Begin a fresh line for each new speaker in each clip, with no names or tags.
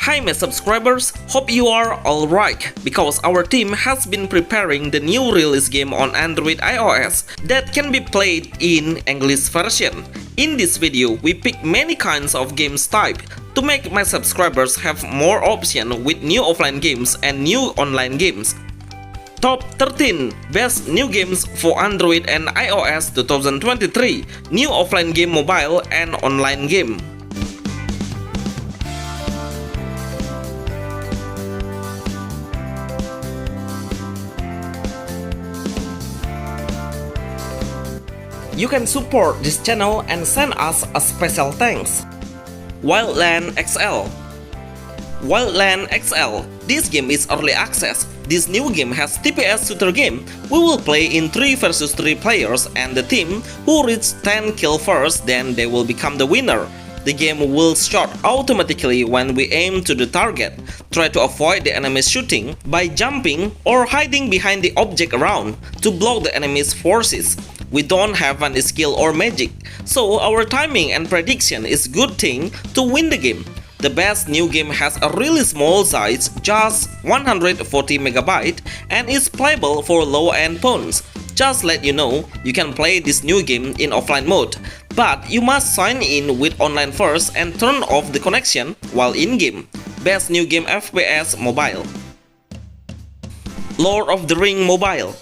Hi my subscribers, hope you are alright, because our team has been preparing the new release game on Android iOS that can be played in English version. In this video, we pick many kinds of games type to make my subscribers have more option with new offline games and new online games. Top 13 Best New Games for Android and iOS 2023, New Offline Game Mobile and Online Game. You can support this channel and send us a special thanks. Wildland XL. Wildland XL. This game is early access. This new game has TPS shooter game. We will play in 3 versus 3 players, and the team who reach 10 kill first, then they will become the winner. The game will shot automatically when we aim to the target. Try to avoid the enemy's shooting by jumping or hiding behind the object around to block the enemy's forces. We don't have any skill or magic, so our timing and prediction is good thing to win the game. The best new game has a really small size, just 140 MB, and is playable for low-end phones. Just let you know, you can play this new game in offline mode, but you must sign in with online first and turn off the connection while in-game. Best new game FPS mobile. Lord of the Ring Mobile.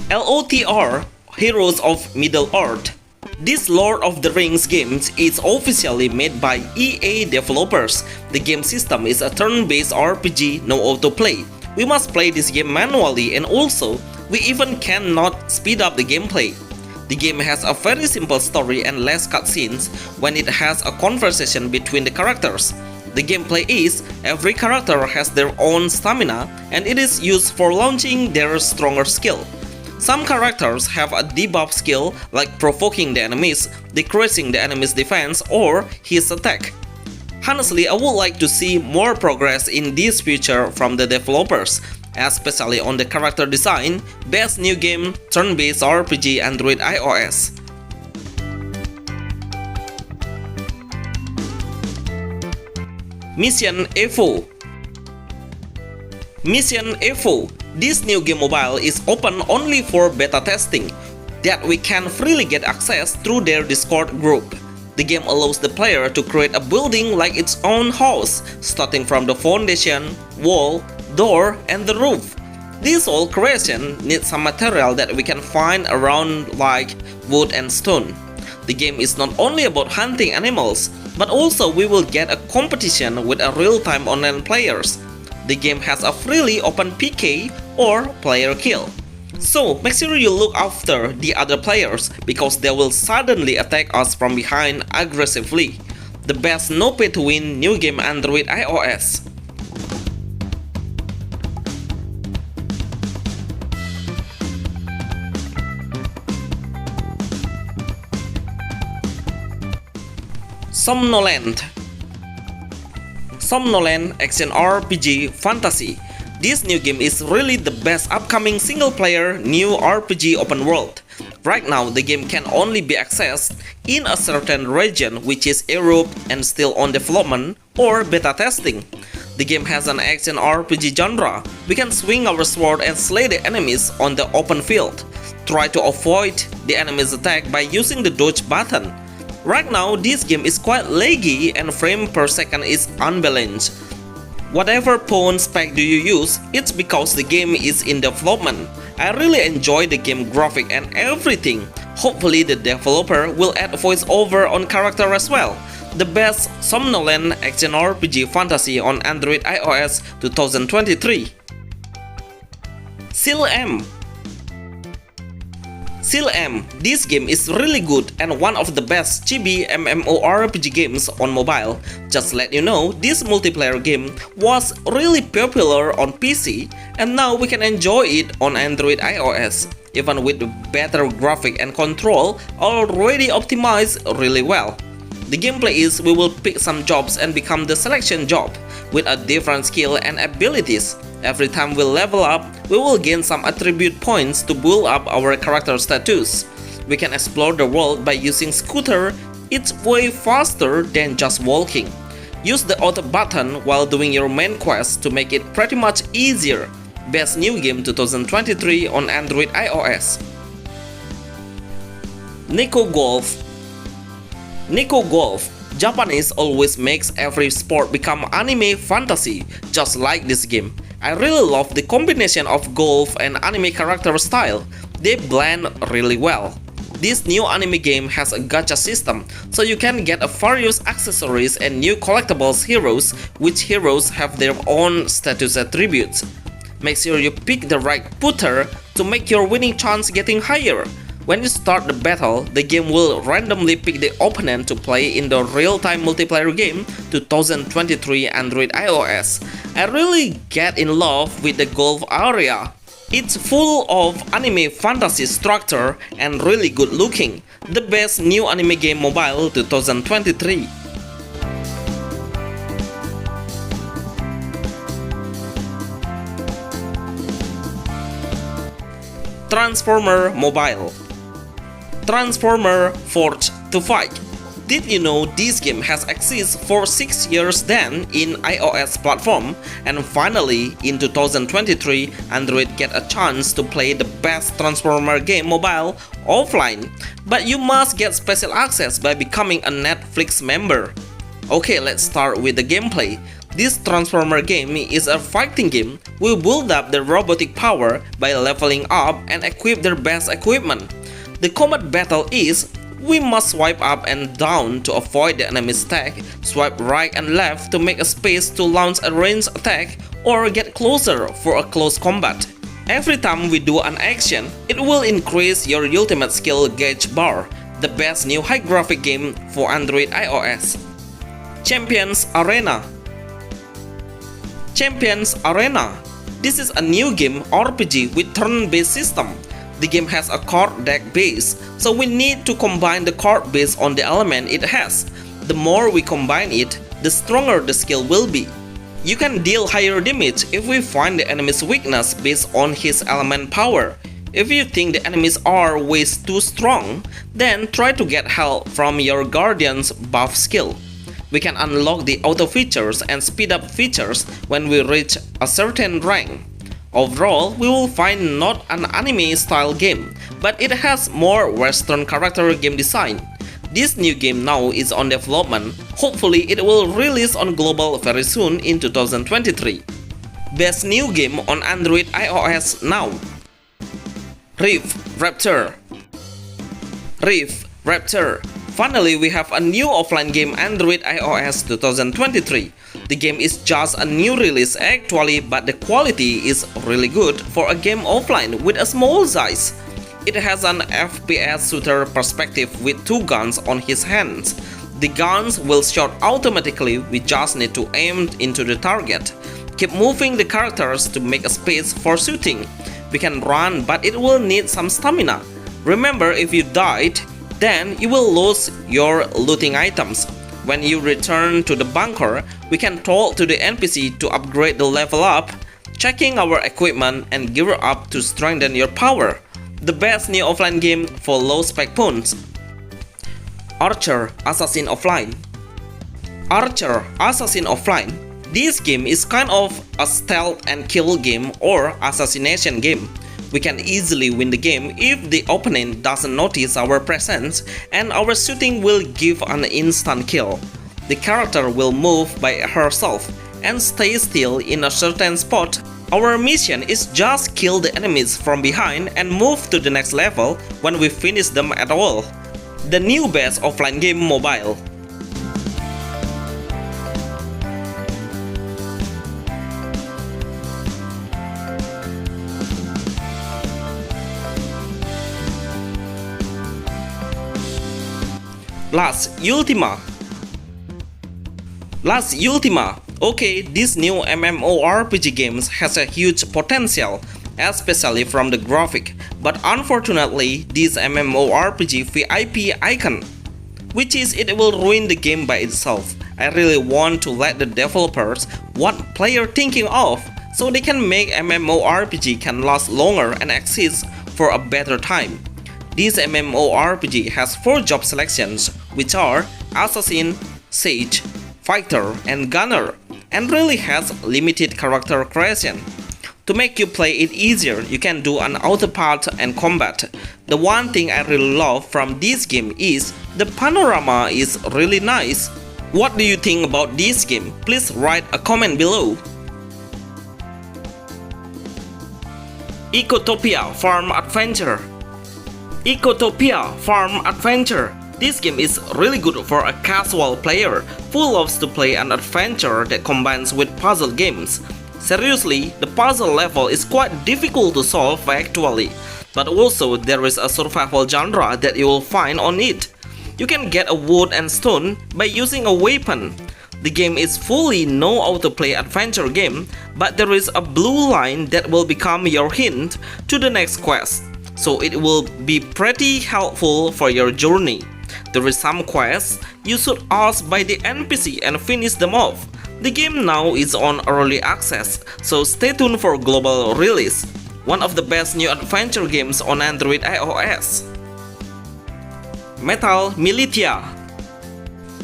LOTR, Heroes of Middle-earth. This Lord of the Rings game is officially made by EA developers. The game system is a turn-based RPG, no autoplay. We must play this game manually, and also, we even cannot speed up the gameplay. The game has a very simple story and less cutscenes when it has a conversation between the characters. The gameplay is, every character has their own stamina, and it is used for launching their stronger skill. Some characters have a debuff skill like provoking the enemies, decreasing the enemy's defense or his attack. Honestly, I would like to see more progress in this feature from the developers, especially on the character design. Best new game, turn-based RPG Android iOS. Mission Evo. Mission Evo. This new game mobile is open only for beta testing, that we can freely get access through their Discord group. The game allows the player to create a building like its own house, starting from the foundation, wall, door, and the roof. This whole creation needs some material that we can find around like wood and stone. The game is not only about hunting animals, but also we will get a competition with a real-time online players. The game has a freely open PK or player kill. So make sure you look after the other players, because they will suddenly attack us from behind aggressively. The best no pay to win new game Android iOS. Summonland. Summonland Action RPG Fantasy. This new game is really the best upcoming single-player new RPG open world. Right now, the game can only be accessed in a certain region, which is Europe and still on development or beta testing. The game has an action RPG genre. We can swing our sword and slay the enemies on the open field. Try to avoid the enemy's attack by using the dodge button. Right now, this game is quite laggy and frame per second is unbalanced. Whatever phone spec do you use, it's because the game is in development. I really enjoy the game graphic and everything. Hopefully the developer will add voiceover on character as well. The best Summonland Action RPG Fantasy on Android iOS 2023. Sil M. Sil M. This game is really good and one of the best chibi MMORPG games on mobile. Just let you know, this multiplayer game was really popular on PC, and now we can enjoy it on Android iOS, even with the better graphic and control already optimized really well. The gameplay is, we will pick some jobs and become the selection job with a different skill and abilities. Every time we level up, we will gain some attribute points to build up our character status. We can explore the world by using scooter. It's way faster than just walking. Use the auto button while doing your main quest to make it pretty much easier. Best new game 2023 on Android iOS. Nico Golf. Nico Golf. Japanese always makes every sport become anime fantasy, just like this game. I really love the combination of golf and anime character style. They blend really well. This new anime game has a gacha system, so you can get various accessories and new collectibles heroes, which heroes have their own status attributes. Make sure you pick the right putter to make your winning chance getting higher. When you start the battle, the game will randomly pick the opponent to play in the real-time multiplayer game 2023 Android iOS. I really get in love with the golf area. It's full of anime fantasy structure and really good looking. The best new anime game mobile 2023. Transformer Mobile. Transformer Forged to Fight. Did you know this game has existed for 6 years then in iOS platform, and finally in 2023 Android get a chance to play the best Transformer game mobile offline, but you must get special access by becoming a Netflix member. Okay, let's start with the gameplay. This Transformer game is a fighting game. We build up their robotic power by leveling up and equip their best equipment. The combat battle is, we must swipe up and down to avoid the enemy's attack, swipe right and left to make a space to launch a ranged attack or get closer for a close combat. Every time we do an action, it will increase your ultimate skill gauge bar, the best new high graphic game for Android iOS. Champions Arena. Champions Arena. This is a new game RPG with turn-based system. The game has a card deck base, so we need to combine the card based on the element it has. The more we combine it, the stronger the skill will be. You can deal higher damage if we find the enemy's weakness based on his element power. If you think the enemies are way too strong, then try to get help from your Guardian's buff skill. We can unlock the auto features and speed up features when we reach a certain rank. Overall, we will find not an anime-style game, but it has more Western character game design. This new game now is on development. Hopefully, it will release on global very soon in 2023. Best new game on Android iOS now. Reef Raptor. Reef Raptor. Finally, we have a new offline game Android iOS 2023. The game is just a new release actually, but the quality is really good for a game offline with a small size. It has an FPS shooter perspective with two guns on his hands. The guns will shoot automatically, we just need to aim into the target. Keep moving the characters to make a space for shooting. We can run, but it will need some stamina. Remember, if you died, then you will lose your looting items. When you return to the bunker, we can talk to the NPC to upgrade the level up, checking our equipment and gear up to strengthen your power. The best new offline game for low spec phones. Archer Assassin Offline. Archer Assassin Offline. This game is kind of a stealth and kill game or assassination game. We can easily win the game if the opponent doesn't notice our presence, and our shooting will give an instant kill. The character will move by herself and stay still in a certain spot. Our mission is just kill the enemies from behind and move to the next level when we finish them at all. The new best offline game mobile. Ultima. Ultima. Okay, this new MMORPG games has a huge potential, especially from the graphic, but unfortunately this MMORPG VIP icon, which is it will ruin the game by itself. I really want to let the developers what player thinking of, so they can make MMORPG can last longer and exist for a better time. This MMORPG has 4 job selections, which are Assassin, Sage, fighter, and gunner, and really has limited character creation. To make you play it easier, you can do an auto part and combat. The one thing I really love from this game is the panorama is really nice. What do you think about this game? Please write a comment below. Ecotopia Farm Adventure. Ecotopia Farm Adventure. This game is really good for a casual player who loves to play an adventure that combines with puzzle games. Seriously, the puzzle level is quite difficult to solve actually, but also there is a survival genre that you will find on it. You can get a wood and stone by using a weapon. The game is fully no autoplay adventure game, but there is a blue line that will become your hint to the next quest, so it will be pretty helpful for your journey. There is some quests you should ask by the NPC and finish them off. The game now is on early access, so stay tuned for global release. One of the best new adventure games on Android iOS. Metal Militia.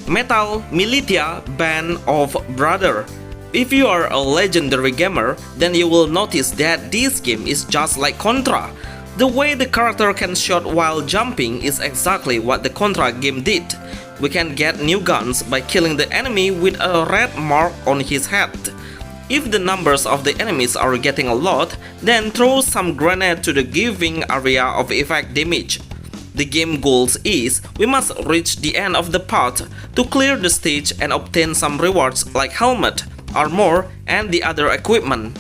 Metal Militia Band of Brothers. If you are a legendary gamer, then you will notice that this game is just like Contra. The way the character can shoot while jumping is exactly what the Contra game did. We can get new guns by killing the enemy with a red mark on his head. If the numbers of the enemies are getting a lot, then throw some grenade to the giving area of effect damage. The game goals is we must reach the end of the path to clear the stage and obtain some rewards like helmet, armor, and the other equipment.